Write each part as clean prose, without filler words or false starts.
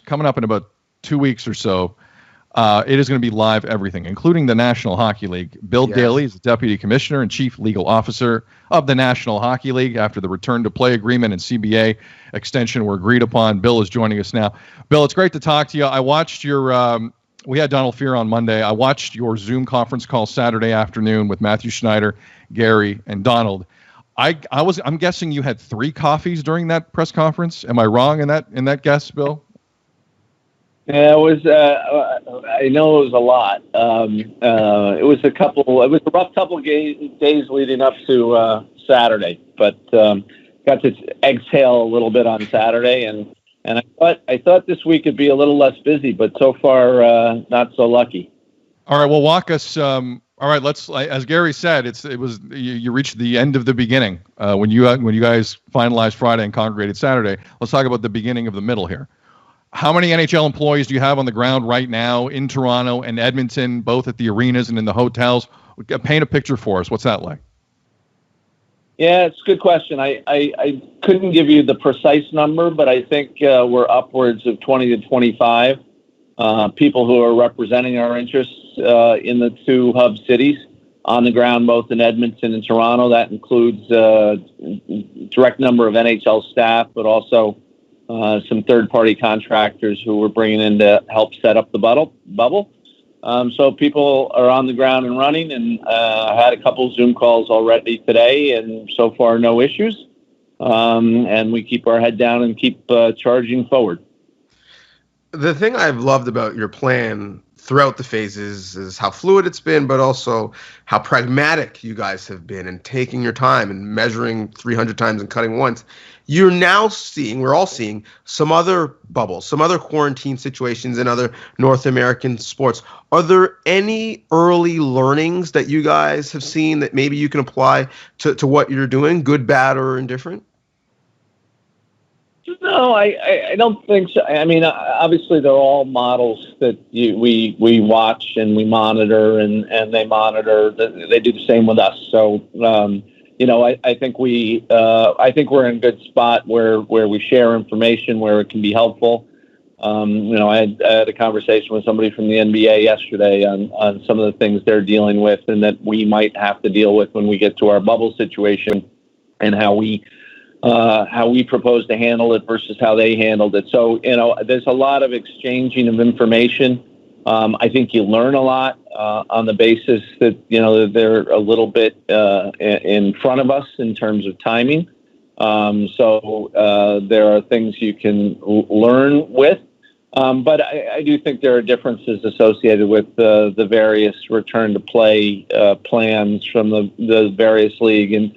coming up in about 2 weeks or so. It is going to be live everything, including the National Hockey League. Bill Daly is the Deputy Commissioner and Chief Legal Officer of the National Hockey League after the return to play agreement and CBA extension were agreed upon. Bill is joining us now. Bill, it's great to talk to you. I watched your we had Donald Fear on Monday. I watched your Zoom conference call Saturday afternoon with Matthew Schneider, Gary, and Donald. I'm guessing you had 3 coffees during that press conference. Am I wrong in that guess, Bill? Yeah, it was. I know it was a lot. It was a couple. It was a rough couple of days leading up to Saturday, but got to exhale a little bit on Saturday, and I thought this week would be a little less busy, but so far not so lucky. All right, well, walk us. All right, let's. As Gary said, you reached the end of the beginning when you guys finalized Friday and congregated Saturday. Let's talk about the beginning of the middle here. How many NHL employees do you have on the ground right now in Toronto and Edmonton, both at the arenas and in the hotels? Paint a picture for us. What's that like? Yeah, it's a good question. I couldn't give you the precise number, but I think we're upwards of 20 to 25 people who are representing our interests in the 2 hub cities on the ground, both in Edmonton and Toronto. That includes direct number of NHL staff, but also some third-party contractors who we're bringing in to help set up the bubble. So people are on the ground and running, and I had a couple Zoom calls already today, and so far no issues. And we keep our head down and keep charging forward. The thing I've loved about your plan throughout the phases is how fluid it's been, but also how pragmatic you guys have been in taking your time and measuring 300 times and cutting once. You're now we're all seeing some other bubbles, some other quarantine situations in other North American sports. Are there any early learnings that you guys have seen that maybe you can apply to what you're doing, good, bad, or indifferent? No, I don't think so. I mean, obviously, they're all models that we watch and we monitor, and they monitor. They do the same with us. So, I think we're in a good spot where we share information where it can be helpful. I had a conversation with somebody from the NBA yesterday on some of the things they're dealing with and that we might have to deal with when we get to our bubble situation, and how we propose to handle it versus how they handled it. So, there's a lot of exchanging of information. I think you learn a lot on the basis that, they're a little bit in front of us in terms of timing. So there are things you can learn with. But I do think there are differences associated with the various return to play plans from the various leagues.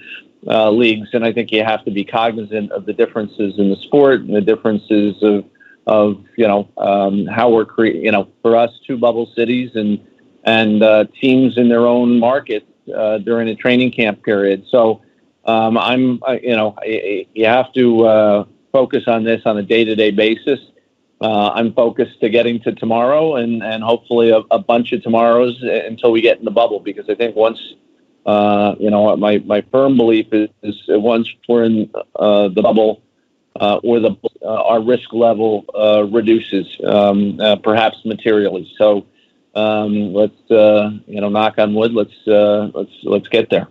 And I think you have to be cognizant of the differences in the sport and the differences of how we're creating, for us, 2 bubble cities and teams in their own markets during a training camp period. So you have to focus on this on a day-to-day basis. I'm focused to getting to tomorrow and hopefully a bunch of tomorrows until we get in the bubble, because I think once my firm belief is once we're in the bubble, our risk level reduces, perhaps materially. So let's knock on wood. Let's get there.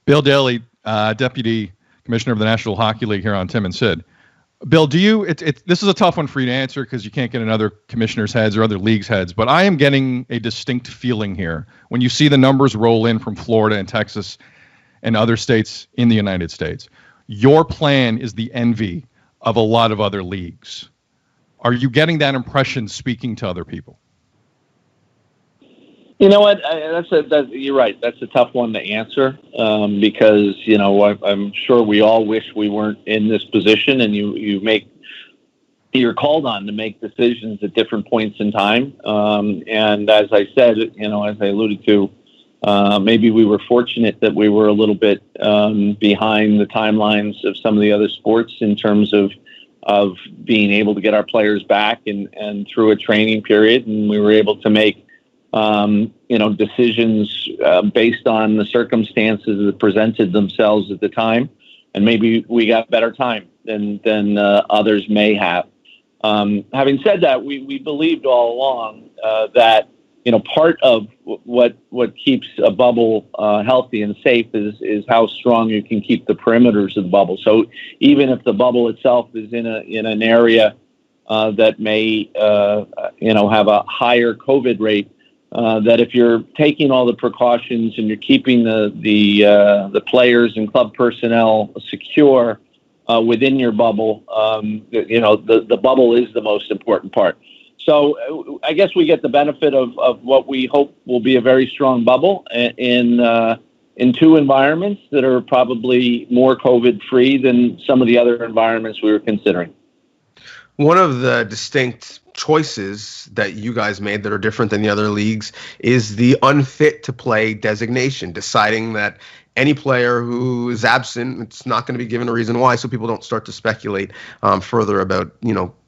Bill Daly, Deputy Commissioner of the National Hockey League here on Tim and Sid. Bill, this is a tough one for you to answer because you can't get in other commissioners' heads or other leagues' heads, but I am getting a distinct feeling here when you see the numbers roll in from Florida and Texas and other states in the United States. Your plan is the envy of a lot of other leagues. Are you getting that impression speaking to other people? You know what? You're right. That's a tough one to answer because I'm sure we all wish we weren't in this position, and you're called on to make decisions at different points in time. And as I said, as I alluded to, maybe we were fortunate that we were a little bit behind the timelines of some of the other sports in terms of being able to get our players back and through a training period, and we were able to make decisions based on the circumstances that presented themselves at the time, and maybe we got better time than others may have. Having said that, we believed all along that part of what keeps a bubble healthy and safe is how strong you can keep the perimeters of the bubble. So even if the bubble itself is in an area that may have a higher COVID rate, that if you're taking all the precautions and you're keeping the players and club personnel secure within your bubble, the bubble is the most important part. So I guess we get the benefit of what we hope will be a very strong bubble in two environments that are probably more COVID-free than some of the other environments we were considering. One of the distinct choices that you guys made that are different than the other leagues is the unfit to play designation, deciding that any player who is absent, it's not going to be given a reason why, so people don't start to speculate further about,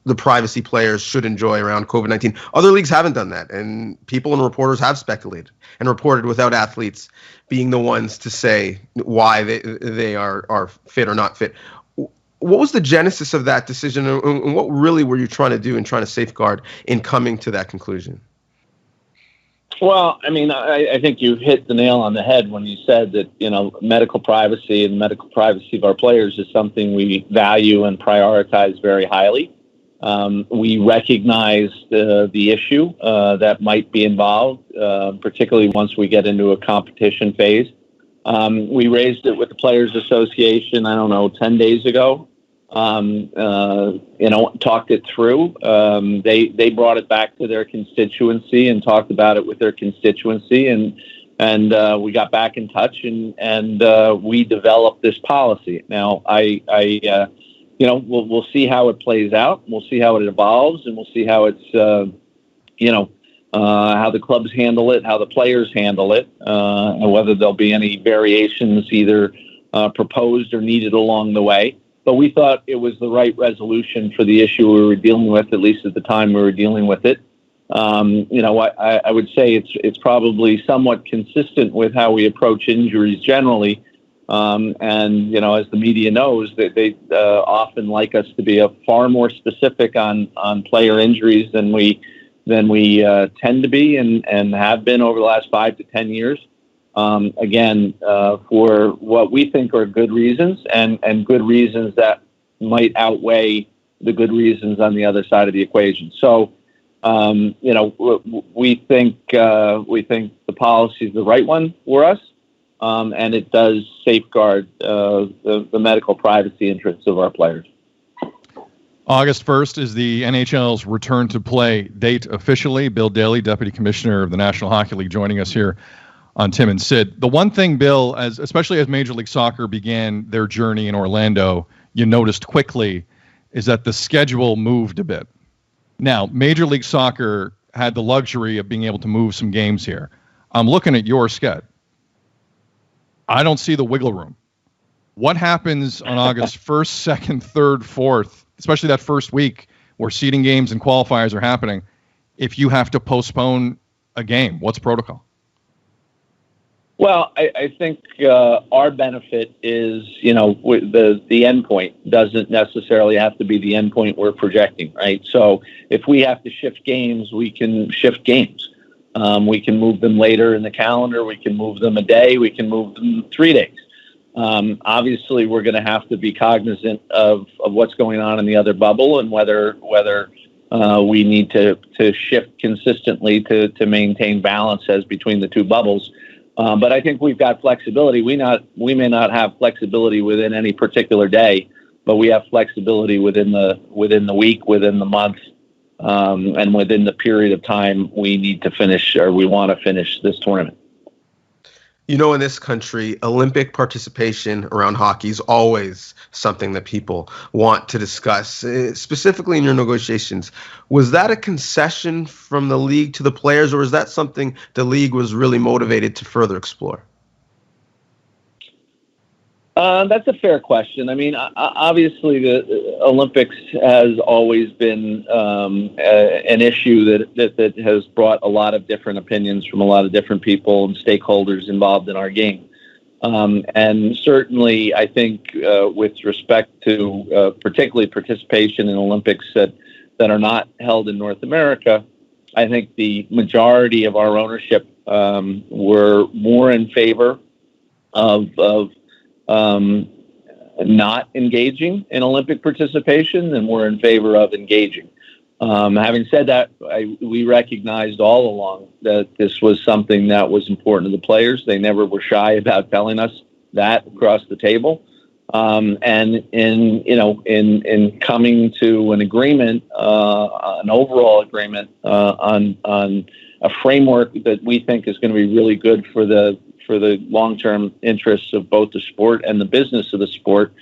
the privacy players should enjoy around COVID-19. Other leagues haven't done that, and people and reporters have speculated and reported without athletes being the ones to say why they are fit or not fit. What was the genesis of that decision, and what really were you trying to do and trying to safeguard in coming to that conclusion? Well, I mean, I think you hit the nail on the head when you said that, medical privacy and medical privacy of our players is something we value and prioritize very highly. We recognize the issue that might be involved, particularly once we get into a competition phase. We raised it with the Players Association, 10 days ago. Talked it through. They brought it back to their constituency and talked about it with their constituency, and we got back in touch and we developed this policy. Now, we'll see how it plays out. We'll see how it evolves, and we'll see how it's, how the clubs handle it, how the players handle it, and whether there'll be any variations either proposed or needed along the way. But we thought it was the right resolution for the issue we were dealing with, at least at the time we were dealing with it. I would say it's probably somewhat consistent with how we approach injuries generally. As the media knows, they often like us to be far more specific on player injuries than we tend to be and have been over the last 5 to 10 years. For what we think are good reasons and good reasons that might outweigh the good reasons on the other side of the equation. So, we think the policy is the right one for us, and it does safeguard the medical privacy interests of our players. August 1st is the NHL's return to play date officially. Bill Daly, Deputy Commissioner of the National Hockey League, joining us here on Tim and Sid. The one thing, Bill, especially as Major League Soccer began their journey in Orlando, you noticed quickly is that the schedule moved a bit. Now, Major League Soccer had the luxury of being able to move some games here. I'm looking at your sched. I don't see the wiggle room. What happens on August 1st, 2nd, 3rd, 4th, especially that first week where seeding games and qualifiers are happening, if you have to postpone a game? What's protocol? Well, I think our benefit is, the endpoint doesn't necessarily have to be the endpoint we're projecting, right? So if we have to shift games, we can shift games. We can move them later in the calendar. We can move them a day. We can move them 3 days. Obviously, we're going to have to be cognizant of what's going on in the other bubble and whether we need to shift consistently to maintain balance as between the two bubbles. But I think we've got flexibility. We may not have flexibility within any particular day, but we have flexibility within the week, within the month, and within the period of time we need to finish or we want to finish this tournament. In this country, Olympic participation around hockey is always something that people want to discuss, specifically in your negotiations. Was that a concession from the league to the players, or is that something the league was really motivated to further explore? That's a fair question. I mean, obviously, the Olympics has always been an issue that has brought a lot of different opinions from a lot of different people and stakeholders involved in our game. And certainly, I think with respect to particularly participation in Olympics at that are not held in North America, I think the majority of our ownership were more in favor of not engaging in Olympic participation than were in favor of engaging. Having said that, we recognized all along that this was something that was important to the players. They never were shy about telling us that across the table. And in coming to an agreement, an overall agreement on a framework that we think is going to be really good for the long-term interests of both the sport and the business of the sport,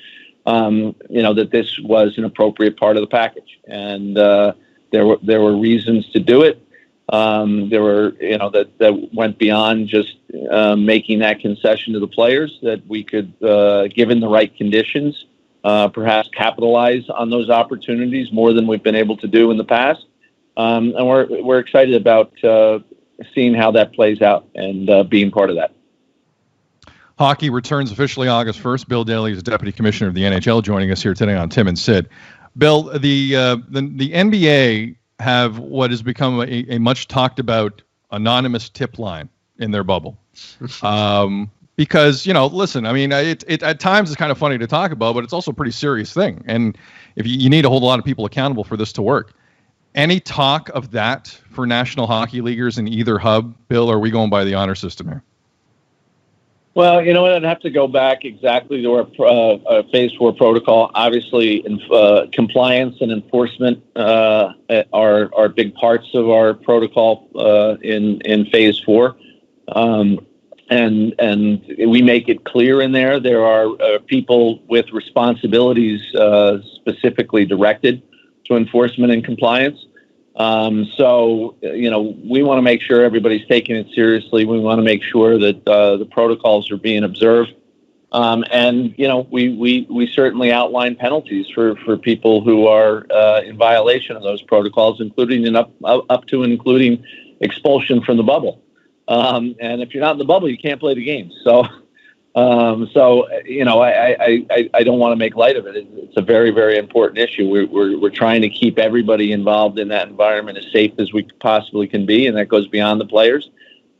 that this was an appropriate part of the package. And there were reasons to do it. There were, that went beyond just making that concession to the players, that we could, given the right conditions, perhaps capitalize on those opportunities more than we've been able to do in the past. And we're excited about seeing how that plays out and being part of that. Hockey returns officially August 1st. Bill Daly is Deputy Commissioner of the NHL, joining us here today on Tim and Sid. Bill, the NBA have what has become a much talked about anonymous tip line in their bubble. Because, listen, I mean, it at times it's kind of funny to talk about, but it's also a pretty serious thing. And if you need to hold a lot of people accountable for this to work. Any talk of that for National Hockey Leaguers in either hub, Bill, or are we going by the honor system here? Well, I'd have to go back exactly to our Phase 4 protocol. Obviously, compliance and enforcement are big parts of our protocol in Phase 4. And we make it clear in there. There are people with responsibilities specifically directed to enforcement and compliance. So, we want to make sure everybody's taking it seriously. We want to make sure that the protocols are being observed. And, we certainly outline penalties for people who are in violation of those protocols, including up to and including expulsion from the bubble. And if you're not in the bubble, you can't play the game. So, I don't want to make light of it. It's a very, very important issue. We're trying to keep everybody involved in that environment as safe as we possibly can be, and that goes beyond the players.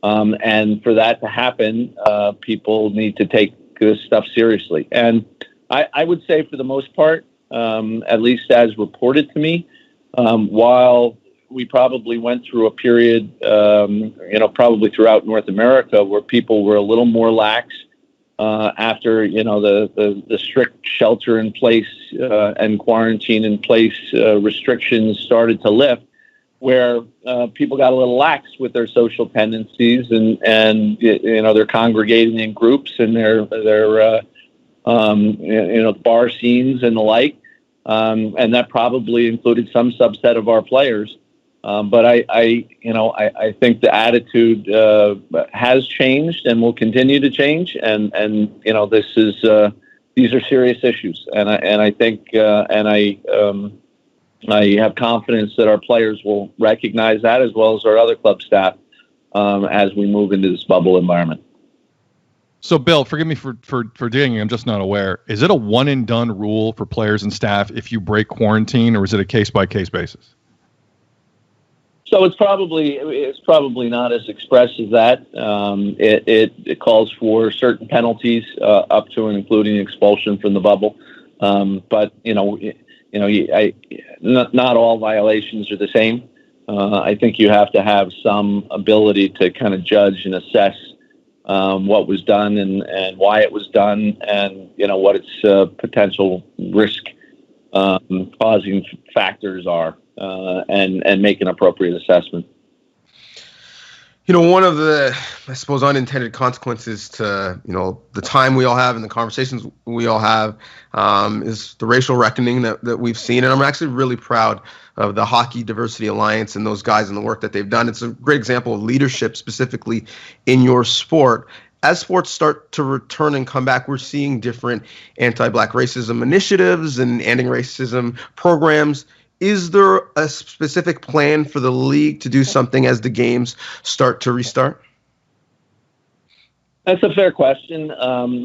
And for that to happen, people need to take this stuff seriously. And I would say, for the most part, at least as reported to me, while we probably went through a period, probably throughout North America, where people were a little more lax. After the strict shelter in place and quarantine in place restrictions started to lift, where people got a little lax with their social tendencies and they're congregating in groups and their bar scenes and the like, and that probably included some subset of our players. But I think the attitude has changed and will continue to change, and these are serious issues, and I think I have confidence that our players will recognize that, as well as our other club staff, as we move into this bubble environment. So, Bill, forgive me for digging. I'm just not aware. Is it a one and done rule for players and staff if you break quarantine, or is it a case by case basis? So it's probably not as express as that. It calls for certain penalties up to and including expulsion from the bubble. But not all violations are the same. I think you have to have some ability to kind of judge and assess what was done and why it was done, and what its potential risk causing factors are. And make an appropriate assessment. One of the, I suppose, unintended consequences to, the time we all have and the conversations we all have is the racial reckoning that we've seen. And I'm actually really proud of the Hockey Diversity Alliance and those guys and the work that they've done. It's a great example of leadership, specifically in your sport. As sports start to return and come back, we're seeing different anti-Black racism initiatives and anti-racism programs. Is there a specific plan for the league to do something as the games start to restart? That's a fair question.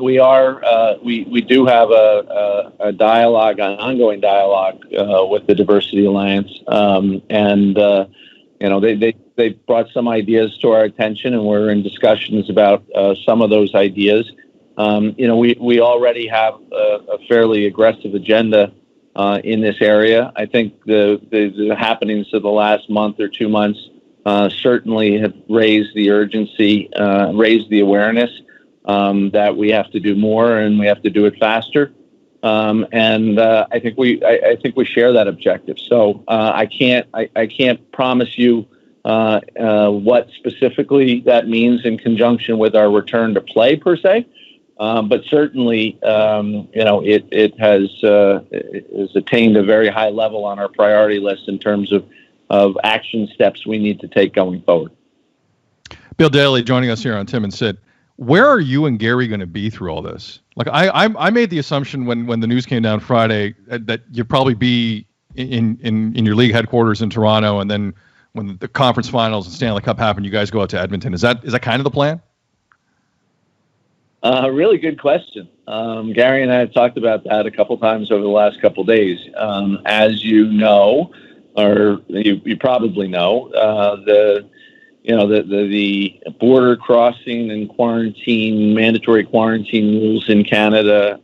We do have a dialogue, an ongoing dialogue with the Diversity Alliance, and they brought some ideas to our attention, and we're in discussions about some of those ideas. We already have a fairly aggressive agenda in this area. I think the happenings of the last month or 2 months certainly have raised the urgency, raised the awareness that we have to do more and we have to do it faster. I think we share that objective. So I can't promise you what specifically that means in conjunction with our return to play per se. But certainly, it has attained a very high level on our priority list in terms of action steps we need to take going forward. Bill Daly joining us here on Tim and Sid. Where are you and Gary going to be through all this? Like I made the assumption when the news came down Friday that you'd probably be in your league headquarters in Toronto, and then when the conference finals and Stanley Cup happen, you guys go out to Edmonton. Is that kind of the plan? Really good question. Gary and I have talked about that a couple times over the last couple of days. As you know, or you probably know, the border crossing and mandatory quarantine rules in Canada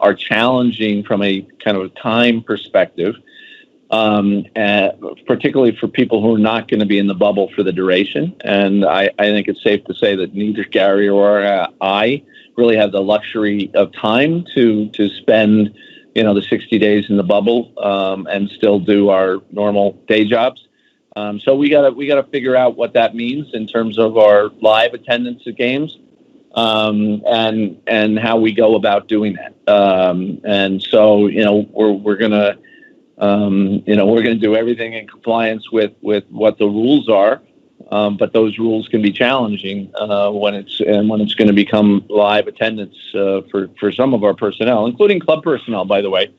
are challenging from a kind of a time perspective, particularly for people who are not going to be in the bubble for the duration. And I think it's safe to say that neither Gary or I really have the luxury of time to spend, the 60 days in the bubble and still do our normal day jobs. So we gotta figure out what that means in terms of our live attendance at games, and how we go about doing that. And so we're gonna do everything in compliance with what the rules are, but those rules can be challenging when it's going to become live attendance for some of our personnel, including club personnel, by the way.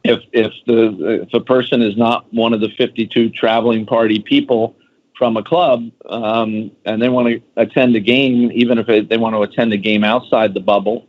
If a person is not one of the 52 traveling party people from a club, and they want to attend a game, even if they want to attend a game outside the bubble,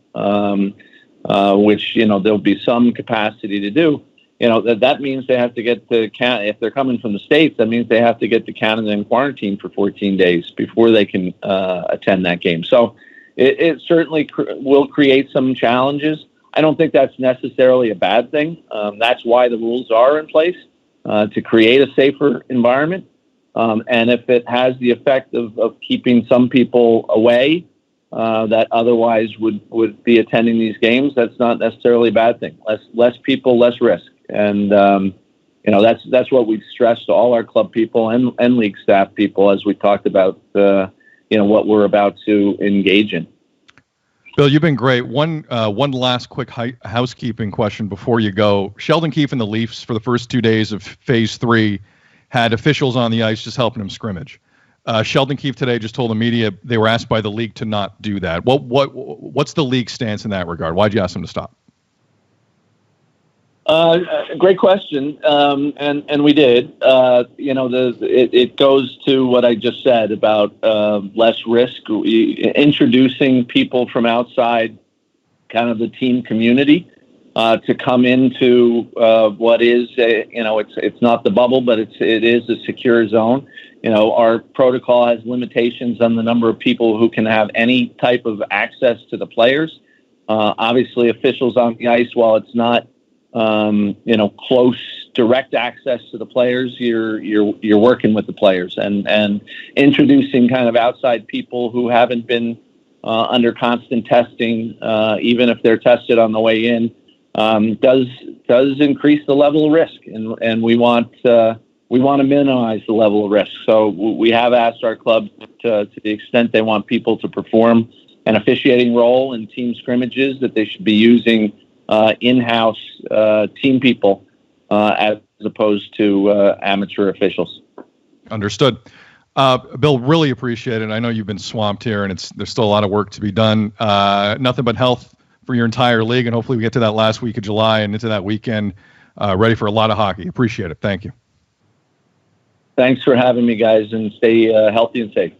which there'll be some capacity to do, that means they have to get to if they're coming from the States, that means they have to get to Canada and quarantine for 14 days before they can attend that game. So it certainly will create some challenges. I don't think that's necessarily a bad thing. That's why the rules are in place, to create a safer environment. And if it has the effect of keeping some people away that otherwise would be attending these games, that's not necessarily a bad thing. Less people, less risk. And that's what we've stressed to all our club people and league staff people as we talked about what we're about to engage in. Bill, you've been great. One last quick housekeeping question before you go. Sheldon Keefe and the Leafs, for the first 2 days of Phase 3, had officials on the ice just helping them scrimmage. Sheldon Keefe today just told the media they were asked by the league to not do that. What's the league stance in that regard? Why'd you ask them to stop? Great question, and we did. It goes to what I just said about less risk, introducing people from outside, kind of the team community, to come into what is it's not the bubble, but it is a secure zone. Our protocol has limitations on the number of people who can have any type of access to the players. Obviously, officials on the ice, while it's not close direct access to the players, you're working with the players and introducing kind of outside people who haven't been under constant testing, even if they're tested on the way in, does increase the level of risk, and we want to minimize the level of risk. So we have asked our clubs to the extent they want people to perform an officiating role in team scrimmages, that they should be using in-house team people as opposed to amateur officials. Understood. Bill, really appreciate it. I know you've been swamped here, and there's still a lot of work to be done. Nothing but health for your entire league, and hopefully we get to that last week of July and into that weekend ready for a lot of hockey. Appreciate it. Thank you. Thanks for having me, guys, and stay healthy and safe.